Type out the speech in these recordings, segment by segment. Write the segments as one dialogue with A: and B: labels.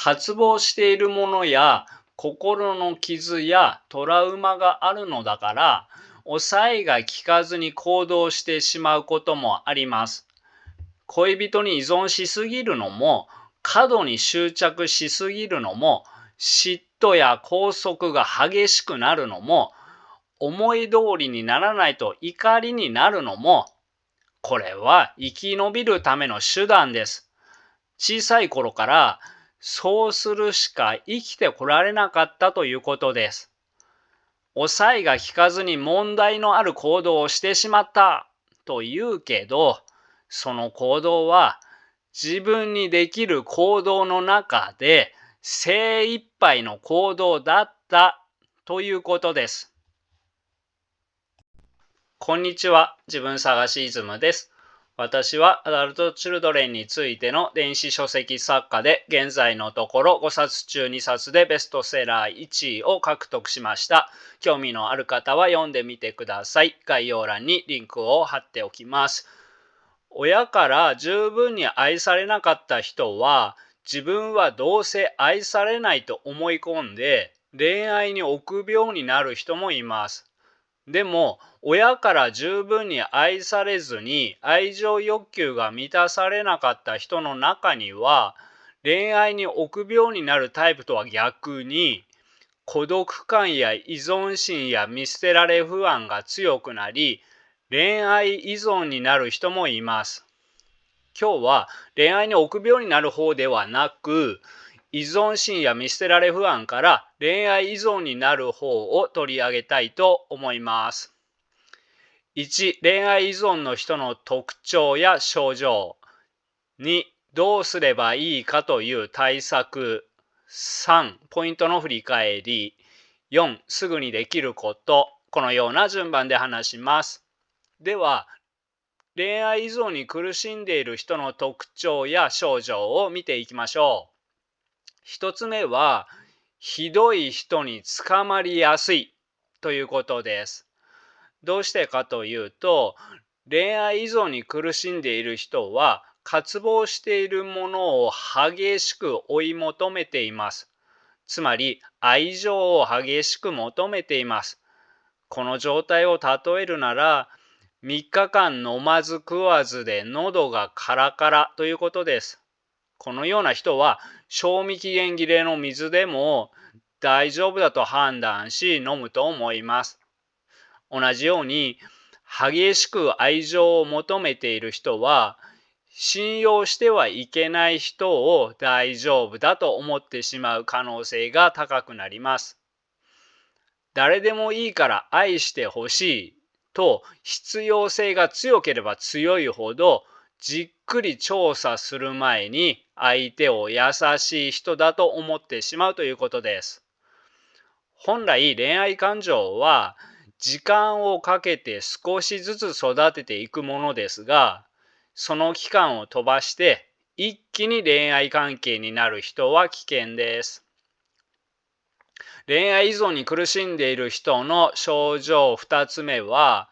A: 渇望しているものや心の傷やトラウマがあるのだから、抑えが効かずに行動してしまうこともあります。恋人に依存しすぎるのも、過度に執着しすぎるのも、嫉妬や拘束が激しくなるのも、思い通りにならないと怒りになるのも、これは生き延びるための手段です。小さい頃からそうするしか生きてこられなかったということです。抑えが効かずに問題のある行動をしてしまったと言うけど、その行動は自分にできる行動の中で精一杯の行動だったということです。こんにちは、自分探しイズムです。私はアダルト・チルドレンについての電子書籍作家で、現在のところ5冊中2冊でベストセラー1位を獲得しました。興味のある方は読んでみてください。概要欄にリンクを貼っておきます。親から十分に愛されなかった人は、自分はどうせ愛されないと思い込んで、恋愛に臆病になる人もいます。でも、親から十分に愛されずに愛情欲求が満たされなかった人の中には、恋愛に臆病になるタイプとは逆に、孤独感や依存心や見捨てられ不安が強くなり、恋愛依存になる人もいます。今日は恋愛に臆病になる方ではなく、依存心や見捨てられ不安から恋愛依存になる方を取り上げたいと思います。1、恋愛依存の人の特徴や症状。2、どうすればいいかという対策。3、ポイントの振り返り。4、すぐにできること。このような順番で話します。では、恋愛依存に苦しんでいる人の特徴や症状を見ていきましょう。一つ目は、ひどい人に捕まりやすいということです。どうしてかというと、恋愛依存に苦しんでいる人は、渇望しているものを激しく追い求めています。つまり、愛情を激しく求めています。この状態を例えるなら、3日間飲まず食わずで喉がカラカラということです。このような人は、賞味期限切れの水でも大丈夫だと判断し飲むと思います。同じように、激しく愛情を求めている人は、信用してはいけない人を大丈夫だと思ってしまう可能性が高くなります。誰でもいいから愛してほしいと必要性が強ければ強いほど、じっくり調査する前に相手を優しい人だと思ってしまうということです。本来恋愛感情は時間をかけて少しずつ育てていくものですが、その期間を飛ばして一気に恋愛関係になる人は危険です。恋愛依存に苦しんでいる人の症状2つ目は、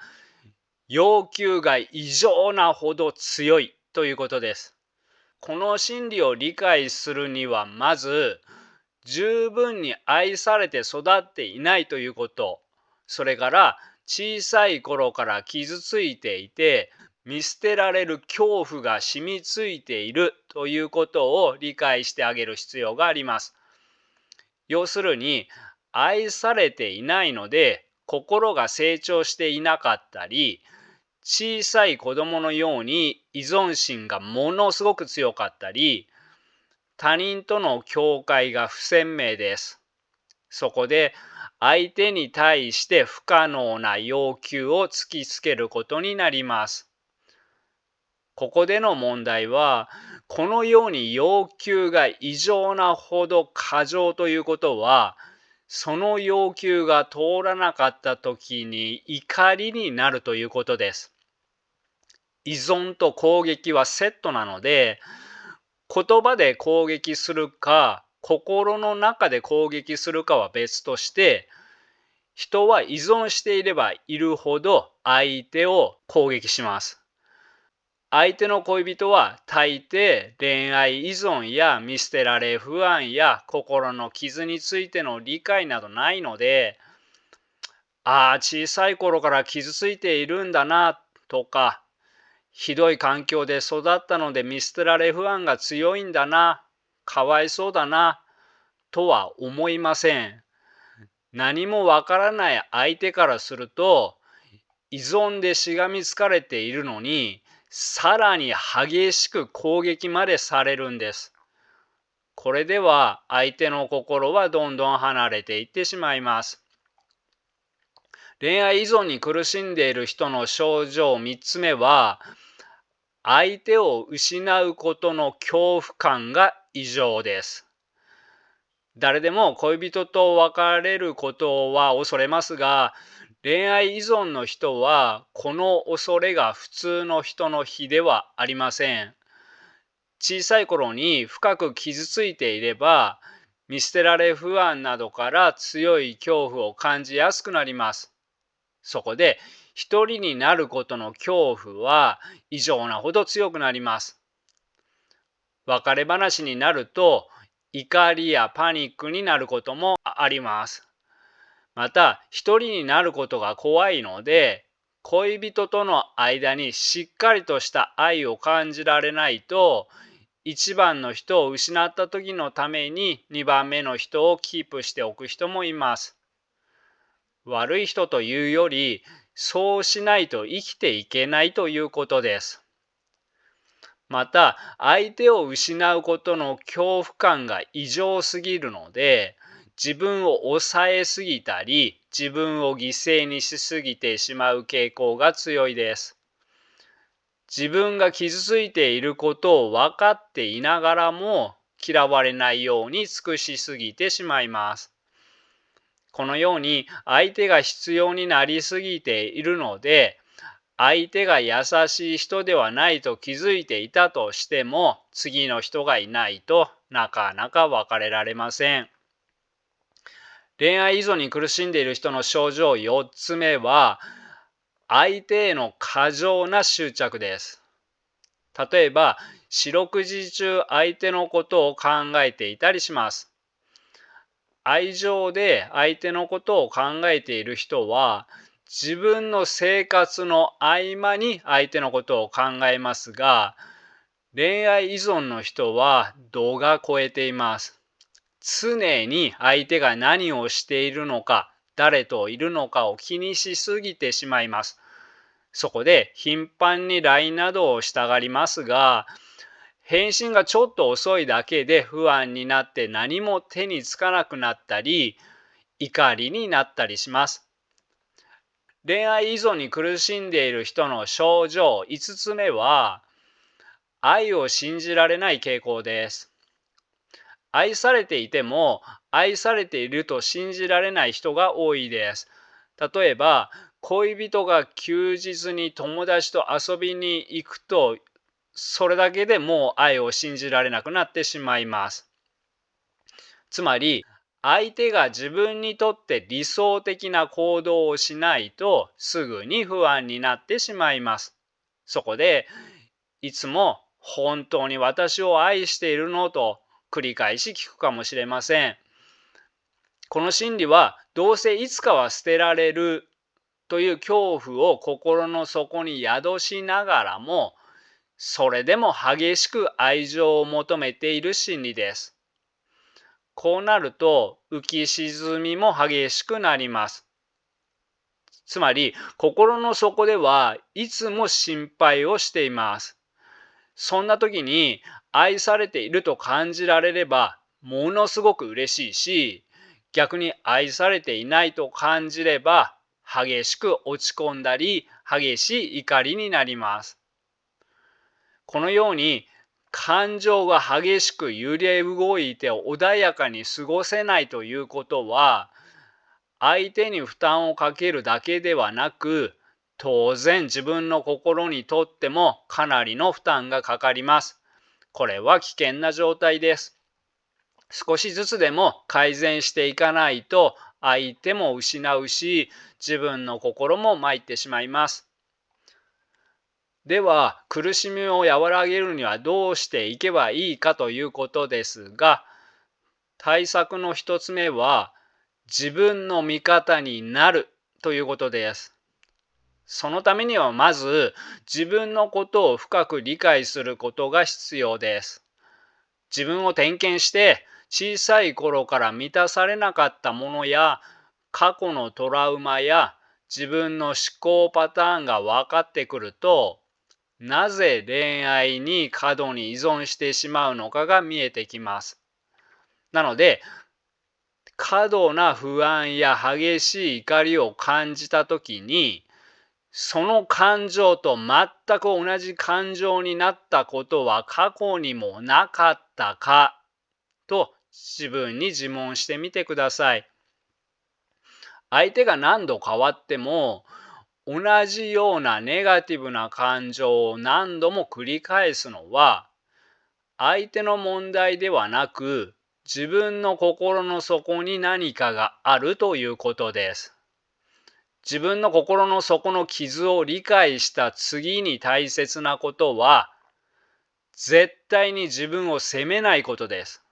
A: 要求が異常なほど強いということです。この心理を理解するには、まず十分に愛されて育っていないということ、それから小さい頃から傷ついていて見捨てられる恐怖が染みついているということを理解してあげる必要があります。要するに、愛されていないので心が成長していなかったり、小さい子供のように依存心がものすごく強かったり、他人との境界が不鮮明です。そこで相手に対して不可能な要求を突きつけることになります。ここでの問題は、このように要求が異常なほど過剰ということは、その要求が通らなかった時に怒りになるということです。依存と攻撃はセットなので、言葉で攻撃するか、心の中で攻撃するかは別として、人は依存していればいるほど相手を攻撃します。相手の恋人は大抵恋愛依存や見捨てられ不安や心の傷についての理解などないので、小さい頃から傷ついているんだなとか、ひどい環境で育ったので見捨てられ不安が強いんだな、かわいそうだな、とは思いません。何もわからない相手からすると、依存でしがみつかれているのに、さらに激しく攻撃までされるんです。これでは相手の心はどんどん離れていってしまいます。恋愛依存に苦しんでいる人の症状3つ目は、相手を失うことの恐怖感が異常です。誰でも恋人と別れることは恐れますが、恋愛依存の人はこの恐れが普通の人の比ではありません。小さい頃に深く傷ついていれば、見捨てられ不安などから強い恐怖を感じやすくなります。そこで一人になることの恐怖は異常なほど強くなります。別れ話になると怒りやパニックになることもあります。また、一人になることが怖いので、恋人との間にしっかりとした愛を感じられないと、一番の人を失った時のために二番目の人をキープしておく人もいます。悪い人というより、そうしないと生きていけないということです。また、相手を失うことの恐怖感が異常すぎるので、自分を抑えすぎたり、自分を犠牲にしすぎてしまう傾向が強いです。自分が傷ついていることを分かっていながらも、嫌われないように尽くしすぎてしまいます。このように相手が必要になりすぎているので、相手が優しい人ではないと気づいていたとしても、次の人がいないとなかなか別れられません。恋愛依存に苦しんでいる人の症状4つ目は、相手への過剰な執着です。例えば、四六時中相手のことを考えていたりします。愛情で相手のことを考えている人は、自分の生活の合間に相手のことを考えますが、恋愛依存の人は度が超えています。常に相手が何をしているのか、誰といるのかを気にしすぎてしまいます。そこで頻繁に LINE などをしたがりますが、返信がちょっと遅いだけで不安になって何も手につかなくなったり、怒りになったりします。恋愛依存に苦しんでいる人の症状5つ目は、愛を信じられない傾向です。愛されていても、愛されていると信じられない人が多いです。例えば、恋人が休日に友達と遊びに行くと、それだけでもう愛を信じられなくなってしまいます。つまり、相手が自分にとって理想的な行動をしないとすぐに不安になってしまいます。そこで、いつも本当に私を愛しているのと繰り返し聞くかもしれません。この心理はどうせいつかは捨てられるという恐怖を心の底に宿しながらも、それでも激しく愛情を求めている心理です。こうなると浮き沈みも激しくなります。つまり心の底ではいつも心配をしています。そんな時に愛されていると感じられればものすごく嬉しいし、逆に愛されていないと感じれば激しく落ち込んだり激しい怒りになります。このように感情が激しく揺れ動いて穏やかに過ごせないということは、相手に負担をかけるだけではなく、当然自分の心にとってもかなりの負担がかかります。これは危険な状態です。少しずつでも改善していかないと、相手も失うし、自分の心も参ってしまいます。では、苦しみを和らげるにはどうしていけばいいかということですが、対策の一つ目は、自分の味方になるということです。そのためにはまず、自分のことを深く理解することが必要です。自分を点検して、小さい頃から満たされなかったものや、過去のトラウマや自分の思考パターンが分かってくると、なぜ恋愛に過度に依存してしまうのかが見えてきます。なので、過度な不安や激しい怒りを感じたときに、その感情と全く同じ感情になったことは過去にもなかったかと自分に自問してみてください。相手が何度変わっても、同じようなネガティブな感情を何度も繰り返すのは、相手の問題ではなく、自分の心の底に何かがあるということです。自分の心の底の傷を理解した次に大切なことは、絶対に自分を責めないことです。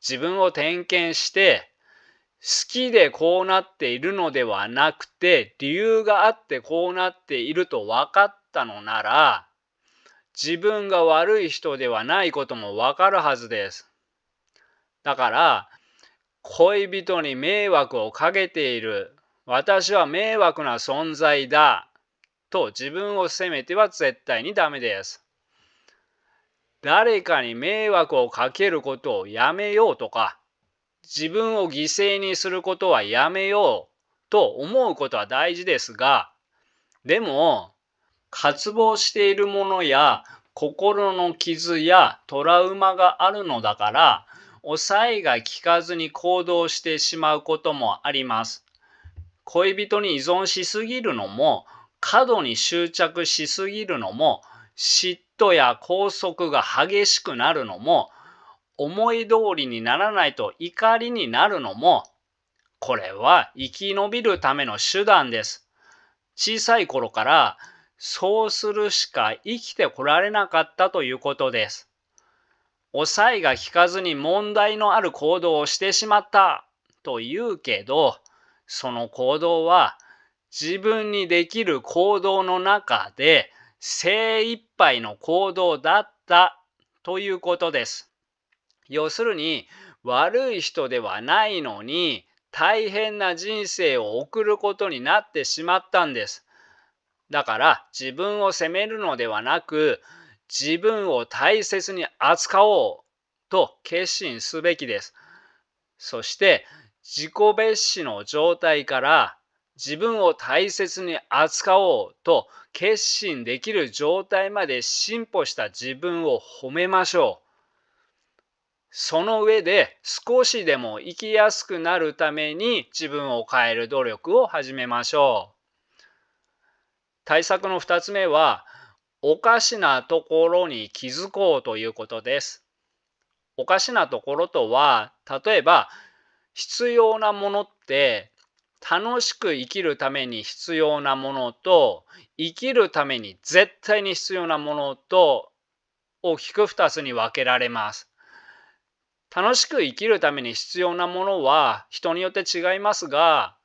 A: 自分を点検して、好きでこうなっているのではなくて、理由があってこうなっていると分かったのなら、自分が悪い人ではないことも分かるはずです。だから、恋人に迷惑をかけている、私は迷惑な存在だ、と自分を責めては絶対にダメです。誰かに迷惑をかけることをやめようとか、自分を犠牲にすることはやめようと思うことは大事ですが、でも、渇望しているものや心の傷やトラウマがあるのだから、抑えが効かずに行動してしまうこともあります。恋人に依存しすぎるのも、過度に執着しすぎるのも、嫉妬や拘束が激しくなるのも、思い通りにならないと怒りになるのも、これは生き延びるための手段です。小さい頃からそうするしか生きてこられなかったということです。抑えが効かずに問題のある行動をしてしまったと言うけど、その行動は自分にできる行動の中で精一杯の行動だったということです。要するに、悪い人ではないのに大変な人生を送ることになってしまったんです。だから自分を責めるのではなく、自分を大切に扱おうと決心すべきです。そして自己蔑視の状態から自分を大切に扱おうと決心できる状態まで進歩した自分を褒めましょう。その上で少しでも生きやすくなるために自分を変える努力を始めましょう。対策の2つ目は、おかしなところに気づこうということです。おかしなところとは、例えば必要なものって楽しく生きるために必要なものと生きるために絶対に必要なものと大きく2つに分けられます。楽しく生きるために必要なものは人によって違いますが、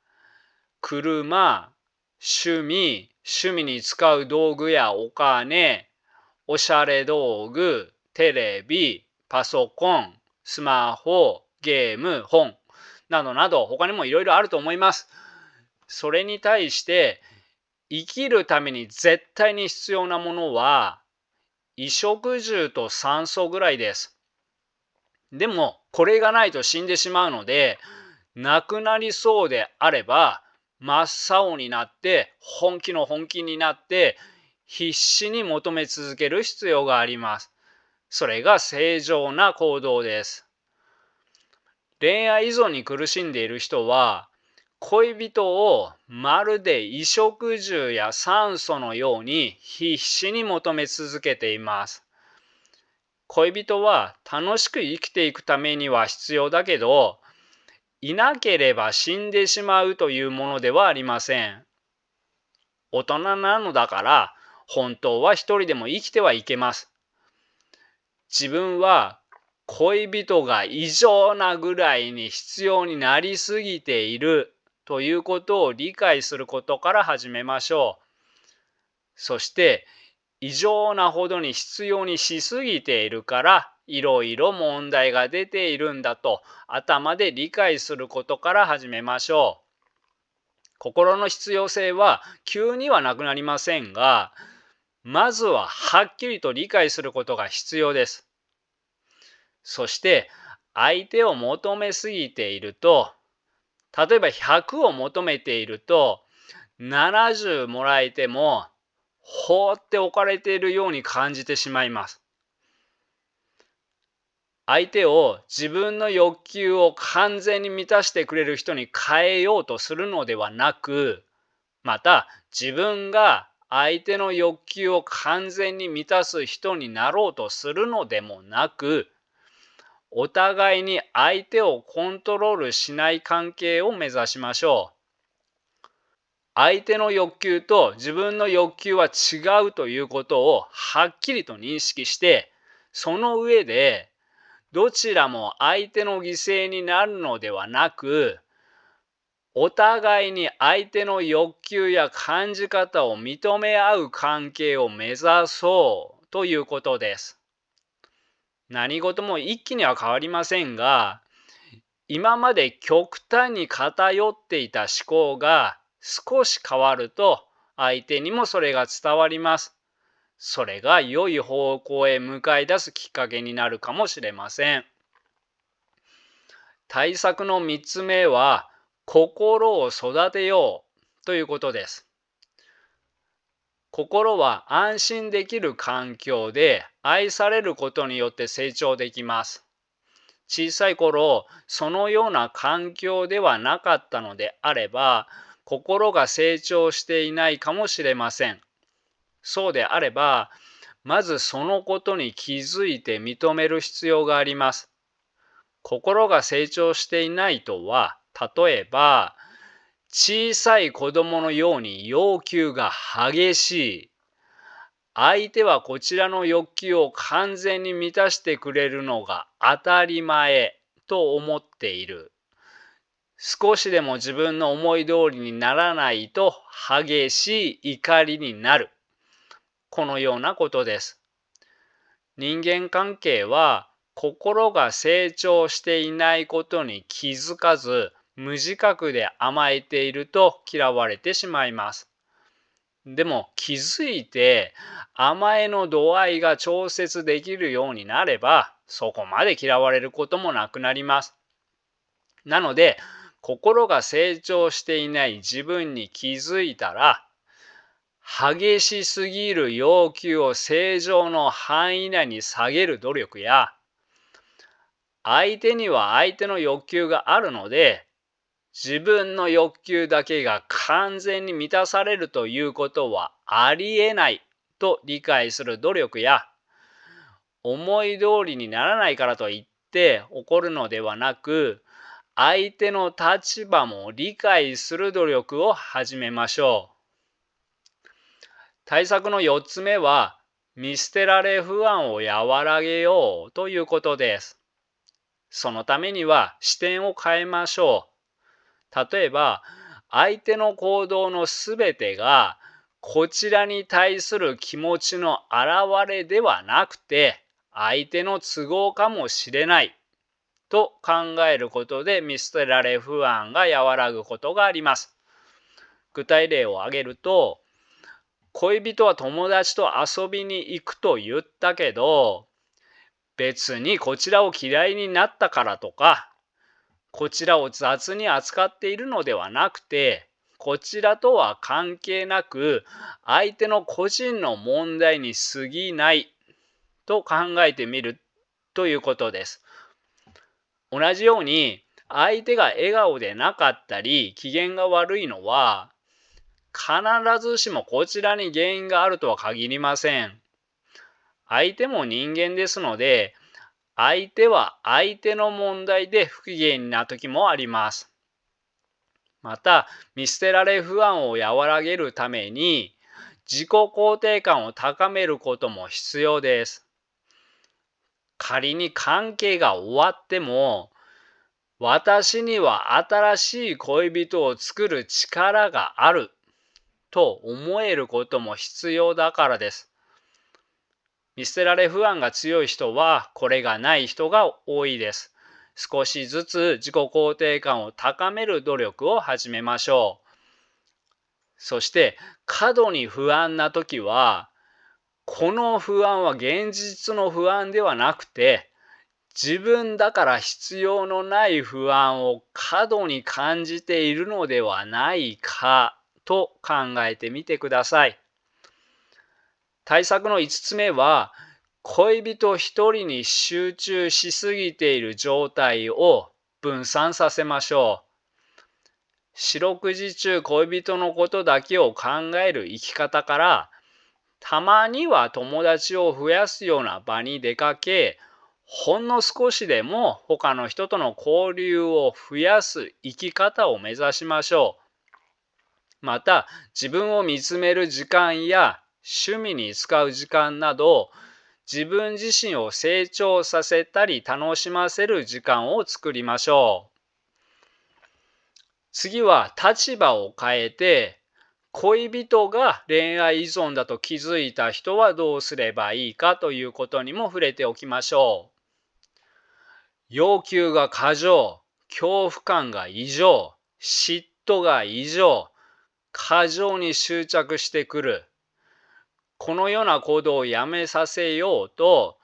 A: 車、趣味に使う道具やお金、おしゃれ道具、テレビ、パソコン、スマホ、ゲーム、本などなど他にもいろいろあると思います。それに対して生きるために絶対に必要なものは衣食住と酸素ぐらいです。でもこれがないと死んでしまうので、なくなりそうであれば真っ青になって本気の本気になって必死に求め続ける必要があります。それが正常な行動です。恋愛依存に苦しんでいる人は、恋人をまるで衣食住や酸素のように必死に求め続けています。恋人は楽しく生きていくためには必要だけど、いなければ死んでしまうというものではありません。大人なのだから、本当は一人でも生きてはいけます。自分は恋人が異常なぐらいに必要になりすぎているということを理解することから始めましょう。そして異常なほどに必要にしすぎているからいろいろ問題が出ているんだと頭で理解することから始めましょう。心の必要性は急にはなくなりませんが、まずははっきりと理解することが必要です。そして相手を求めすぎていると、例えば100を求めていると70もらえても放っておかれているように感じてしまいます。相手を自分の欲求を完全に満たしてくれる人に変えようとするのではなく、また自分が相手の欲求を完全に満たす人になろうとするのでもなく、お互いに相手をコントロールしない関係を目指しましょう。相手の欲求と自分の欲求は違うということをはっきりと認識して、その上でどちらも相手の犠牲になるのではなく、お互いに相手の欲求や感じ方を認め合う関係を目指そうということです。何事も一気には変わりませんが、今まで極端に偏っていた思考が少し変わると相手にもそれが伝わります。それが良い方向へ向かい出すきっかけになるかもしれません。対策の3つ目は、心を育てようということです。心は安心できる環境で愛されることによって成長できます。小さい頃、そのような環境ではなかったのであれば、心が成長していないかもしれません。そうであれば、まずそのことに気づいて認める必要があります。心が成長していないとは、例えば、小さい子供のように要求が激しい。相手はこちらの欲求を完全に満たしてくれるのが当たり前と思っている。少しでも自分の思い通りにならないと激しい怒りになる。このようなことです。人間関係は心が成長していないことに気づかず無自覚で甘えていると嫌われてしまいます。でも気づいて甘えの度合いが調節できるようになればそこまで嫌われることもなくなります。なので心が成長していない自分に気づいたら激しすぎる要求を正常の範囲内に下げる努力や相手には相手の欲求があるので自分の欲求だけが完全に満たされるということはありえないと理解する努力や思い通りにならないからといって怒るのではなく相手の立場も理解する努力を始めましょう。対策の4つ目は見捨てられ不安を和らげようということです。そのためには視点を変えましょう。例えば相手の行動のすべてがこちらに対する気持ちの表れではなくて相手の都合かもしれないと考えることで見捨てられ不安が和らぐことがあります。具体例を挙げると、恋人は友達と遊びに行くと言ったけど、別にこちらを嫌いになったからとか、こちらを雑に扱っているのではなくて、こちらとは関係なく、相手の個人の問題に過ぎないと考えてみるということです。同じように、相手が笑顔でなかったり、機嫌が悪いのは、必ずしもこちらに原因があるとは限りません。相手も人間ですので、相手は相手の問題で不機嫌な時もあります。また、見捨てられ不安を和らげるために、自己肯定感を高めることも必要です。仮に関係が終わっても、私には新しい恋人を作る力があると思えることも必要だからです。見捨てられ不安が強い人はこれがない人が多いです。少しずつ自己肯定感を高める努力を始めましょう。そして過度に不安な時は、この不安は現実の不安ではなくて、自分だから必要のない不安を過度に感じているのではないかと考えてみてください。対策の5つ目は、恋人一人に集中しすぎている状態を分散させましょう。四六時中恋人のことだけを考える生き方から、たまには友達を増やすような場に出かけ、ほんの少しでも他の人との交流を増やす生き方を目指しましょう。また、自分を見つめる時間や趣味に使う時間など、自分自身を成長させたり楽しませる時間を作りましょう。次は立場を変えて、恋人が恋愛依存だと気づいた人はどうすればいいかということにも触れておきましょう。要求が過剰、恐怖感が異常、嫉妬が異常、過剰に執着してくる。このような行動をやめさせようと、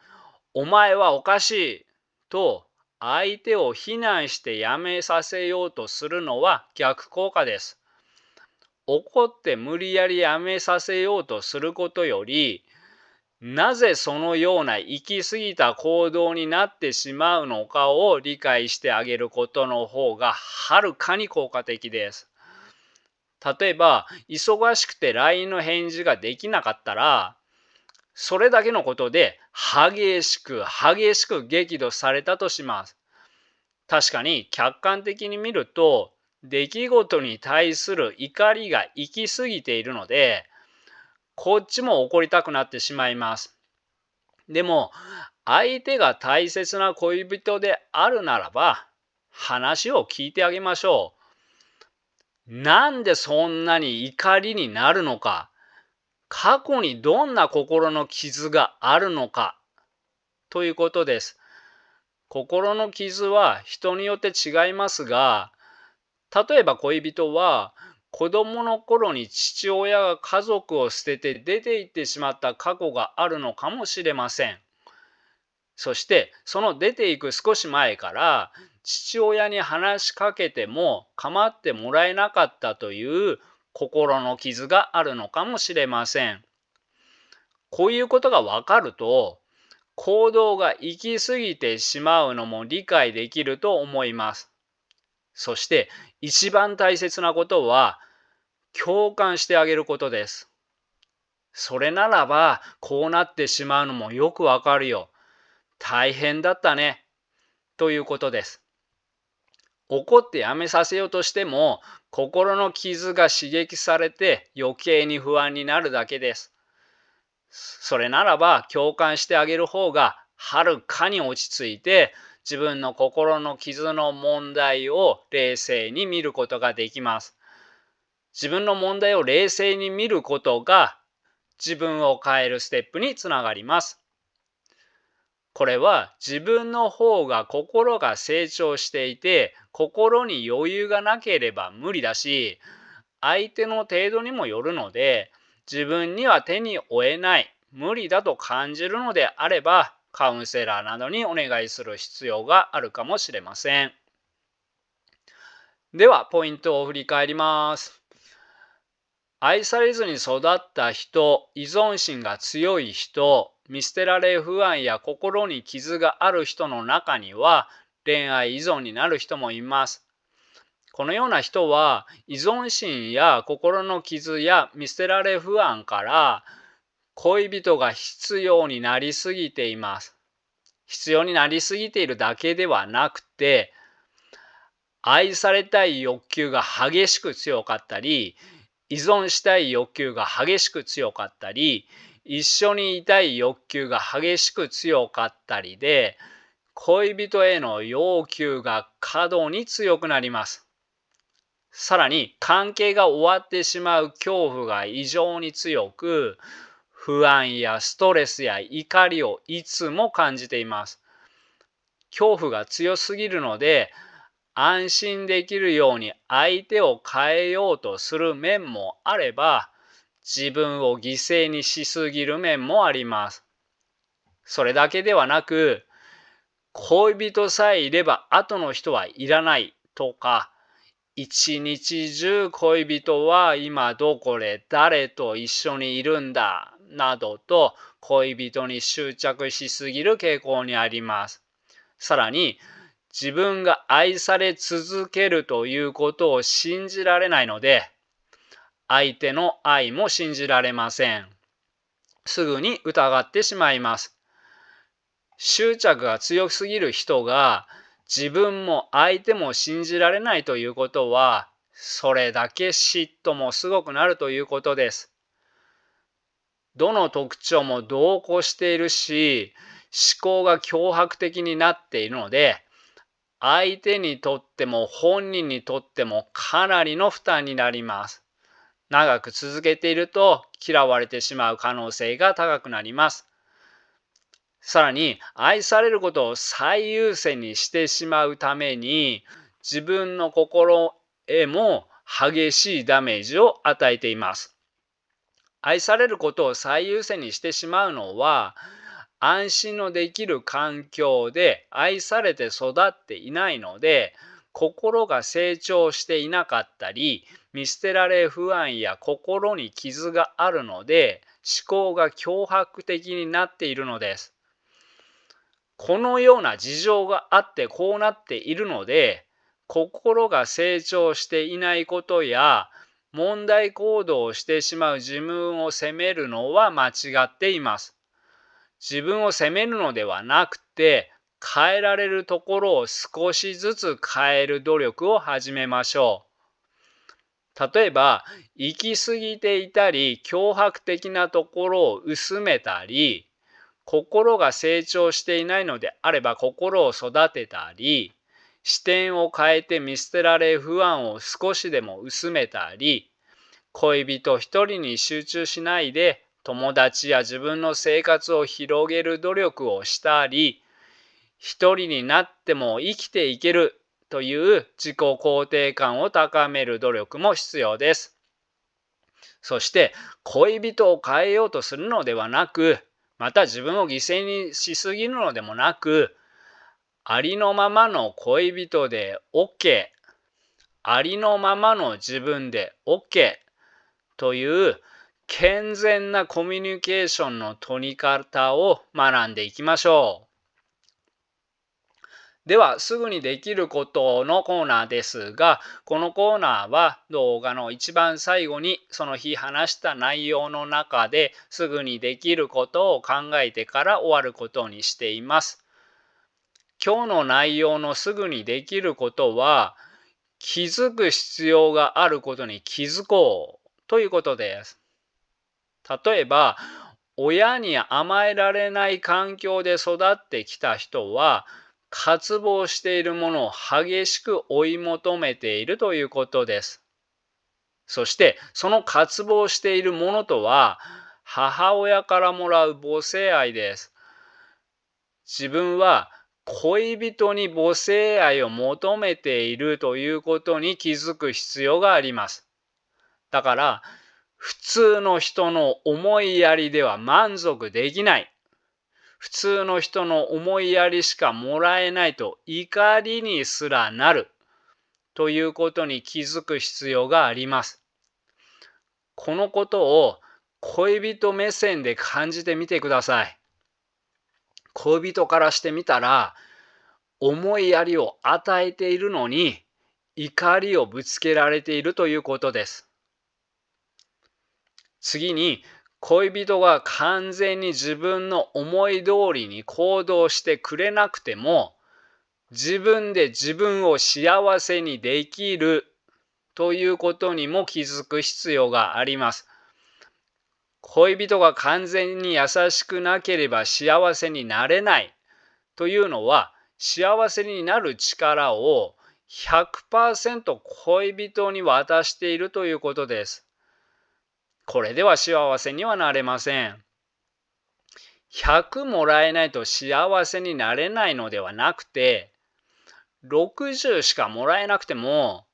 A: お前はおかしいと相手を非難してやめさせようとするのは逆効果です。怒って無理やりやめさせようとすることより、なぜそのような行き過ぎた行動になってしまうのかを理解してあげることの方がはるかに効果的です。例えば、忙しくて LINE の返事ができなかったら、それだけのことで激しく激怒されたとします。確かに客観的に見ると、出来事に対する怒りが行き過ぎているので、こっちも怒りたくなってしまいます。でも、相手が大切な恋人であるならば、話を聞いてあげましょう。なんでそんなに怒りになるのか、過去にどんな心の傷があるのか、ということです。心の傷は人によって違いますが、例えば恋人は子供の頃に父親が家族を捨てて出て行ってしまった過去があるのかもしれません。そしてその出ていく少し前から父親に話しかけても構ってもらえなかったという心の傷があるのかもしれません。こういうことがわかると、行動が行き過ぎてしまうのも理解できると思います。そして一番大切なことは共感してあげることです。それならばこうなってしまうのもよくわかるよ。大変だったね。ということです。怒ってやめさせようとしても心の傷が刺激されて余計に不安になるだけです。それならば共感してあげる方がはるかに落ち着いて自分の心の傷の問題を冷静に見ることができます。自分の問題を冷静に見ることが自分を変えるステップにつながります。これは自分の方が心が成長していて心に余裕がなければ無理だし、相手の程度にもよるので、自分には手に負えない、無理だと感じるのであれば、カウンセラーなどにお願いする必要があるかもしれません。では、ポイントを振り返ります。愛されずに育った人、依存心が強い人、見捨てられ不安や心に傷がある人の中には、恋愛依存になる人もいます。このような人は依存心や心の傷や見捨てられ不安から恋人が必要になりすぎています。必要になりすぎているだけではなくて、愛されたい欲求が激しく強かったり、依存したい欲求が激しく強かったり、一緒にいたい欲求が激しく強かったりで、恋人への要求が過度に強くなります。さらに、関係が終わってしまう恐怖が異常に強く、不安やストレスや怒りをいつも感じています。恐怖が強すぎるので、安心できるように相手を変えようとする面もあれば、自分を犠牲にしすぎる面もあります。それだけではなく、恋人さえいれば後の人はいらないとか、一日中恋人は今どこで誰と一緒にいるんだなどと恋人に執着しすぎる傾向にあります。さらに、自分が愛され続けるということを信じられないので、相手の愛も信じられません。すぐに疑ってしまいます。執着が強すぎる人が自分も相手も信じられないということは、それだけ嫉妬もすごくなるということです。どの特徴も同行しているし、思考が脅迫的になっているので、相手にとっても本人にとってもかなりの負担になります。長く続けていると嫌われてしまう可能性が高くなります。さらに、愛されることを最優先にしてしまうために、自分の心へも激しいダメージを与えています。愛されることを最優先にしてしまうのは、安心のできる環境で愛されて育っていないので、心が成長していなかったり、見捨てられ不安や心に傷があるので、思考が脅迫的になっているのです。このような事情があってこうなっているので、心が成長していないことや、問題行動をしてしまう自分を責めるのは間違っています。自分を責めるのではなくて、変えられるところを少しずつ変える努力を始めましょう。例えば、行き過ぎていたり、脅迫的なところを薄めたり、心が成長していないのであれば心を育てたり、視点を変えて見捨てられ不安を少しでも薄めたり、恋人一人に集中しないで友達や自分の生活を広げる努力をしたり、一人になっても生きていけるという自己肯定感を高める努力も必要です。そして恋人を変えようとするのではなく、また自分を犠牲にしすぎるのでもなく、ありのままの恋人で OK、ありのままの自分で OK という健全なコミュニケーションの取り方を学んでいきましょう。では、すぐにできることのコーナーですが、このコーナーは動画の一番最後にその日話した内容の中ですぐにできることを考えてから終わることにしています。今日の内容のすぐにできることは、気づく必要があることに気づこうということです。例えば、親に甘えられない環境で育ってきた人は、渇望しているものを激しく追い求めているということです。そして、その渇望しているものとは、母親からもらう母性愛です。自分は恋人に母性愛を求めているということに気づく必要があります。だから、普通の人の思いやりでは満足できない。普通の人の思いやりしかもらえないと怒りにすらなるということに気づく必要があります。このことを恋人目線で感じてみてください。恋人からしてみたら、思いやりを与えているのに怒りをぶつけられているということです。次に、恋人が完全に自分の思い通りに行動してくれなくても、自分で自分を幸せにできるということにも気づく必要があります。恋人が完全に優しくなければ幸せになれないというのは、幸せになる力を100% 恋人に渡しているということです。これでは幸せにはなれません。100もらえないと幸せになれないのではなくて、60しかもらえなくても、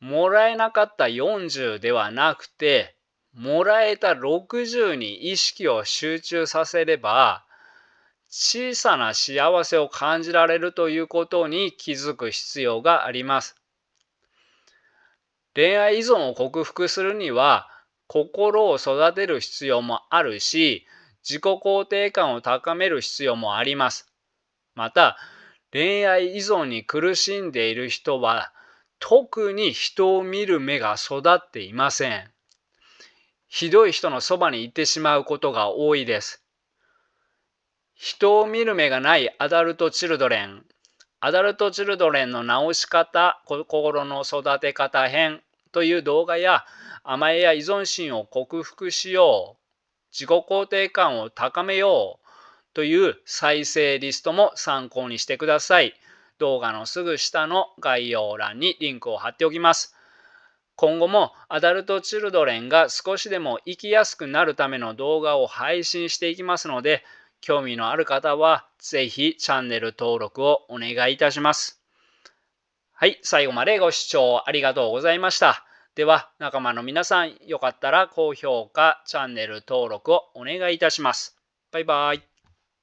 A: もらえなかった40ではなくて、もらえた60に意識を集中させれば、小さな幸せを感じられるということに気づく必要があります。恋愛依存を克服するには、心を育てる必要もあるし、自己肯定感を高める必要もあります。また、恋愛依存に苦しんでいる人は、特に人を見る目が育っていません。ひどい人のそばに行ってしまうことが多いです。人を見る目がないアダルトチルドレンの直し方、心の育て方編という動画や、甘えや依存心を克服しよう、自己肯定感を高めようという再生リストも参考にしてください。動画のすぐ下の概要欄にリンクを貼っておきます。今後もアダルトチルドレンが少しでも生きやすくなるための動画を配信していきますので、興味のある方はぜひチャンネル登録をお願いいたします。はい、最後までご視聴ありがとうございました。では、仲間の皆さん、よかったら高評価、チャンネル登録をお願いいたします。バイバイ。